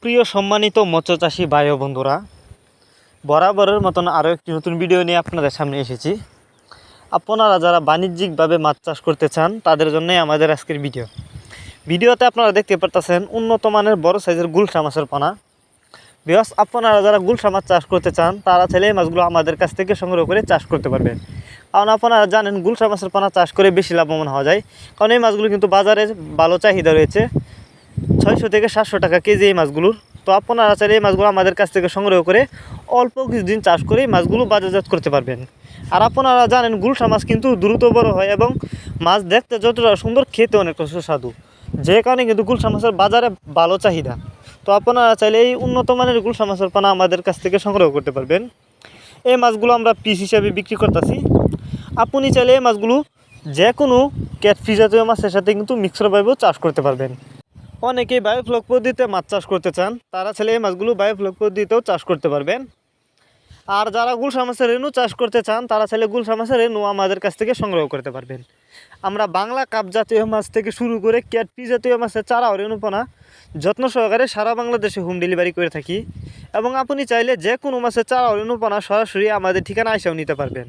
সুপ্রিয় সম্মানিত মৎস্য চাষী ভাই ও বন্ধুরা, বরাবরের মতন আরও একটি নতুন ভিডিও নিয়ে আপনাদের সামনে এসেছি। আপনারা যারা বাণিজ্যিকভাবে মাছ চাষ করতে চান তাদের জন্যই আমাদের আজকের ভিডিওতে আপনারা দেখতে পারতেছেন উন্নত মানের বড় সাইজের গুলশা মাছের পোনা। বিকজ আপনারা যারা গুলশা মাছ চাষ করতে চান তারা ছেলে মাছগুলো আমাদের কাছ থেকে সংগ্রহ করে চাষ করতে পারবেন। কারণ আপনারা জানেন গুলশা মাছের পোনা চাষ করে বেশি লাভবান হওয়া যায়, কারণ এই মাছগুলো কিন্তু বাজারে ভালো চাহিদা রয়েছে। 600 থেকে 700 টাকা কেজি এই মাছগুলোর। তো আপনারা চাইলে এই মাছগুলো আমাদের কাছ থেকে সংগ্রহ করে অল্প কিছুদিন চাষ করে এই মাছগুলো বাজারজাত করতে পারবেন। আর আপনারা জানেন গুলশা মাছ কিন্তু দ্রুত বড় হয় এবং মাছ দেখতে যতটা সুন্দর, খেতে অনেকটা সুস্বাদু, যে কারণে কিন্তু গুলশা মাছের বাজারে ভালো চাহিদা। তো আপনারা চাইলে এই উন্নত মানের গুলশা মাছের পোনা আমাদের কাছ থেকে সংগ্রহ করতে পারবেন। এই মাছগুলো আমরা পিস হিসাবে বিক্রি করতেছি। আপনি চাইলে এই মাছগুলো যে কোনো ক্যাটফিশ জাতীয় মাছের সাথে কিন্তু মিক্সরভাবেও চাষ করতে পারবেন। অনেকেই বায়োফ্লক পদ্ধতিতে মাছ চাষ করতে চান, তারা ছেলে এই মাছগুলো বায়োফ্লক পদ্ধতিতেও চাষ করতে পারবেন। আর যারা গুলশা মাছের রেণু চাষ করতে চান তারা ছেলে গুলশা মাছের রেণু আমাদের কাছ থেকে সংগ্রহ করতে পারবেন। আমরা বাংলা কাপ জাতীয় মাছ থেকে শুরু করে ক্যাটফিশ জাতীয় মাছের চারা ও রেণুপোনা যত্ন সহকারে সারা বাংলাদেশে হোম ডেলিভারি করে থাকি। এবং আপনি চাইলে যে কোনো মাছের চারা ও রেণুপোনা সরাসরি আমাদের ঠিকানা এসেও নিতে পারবেন।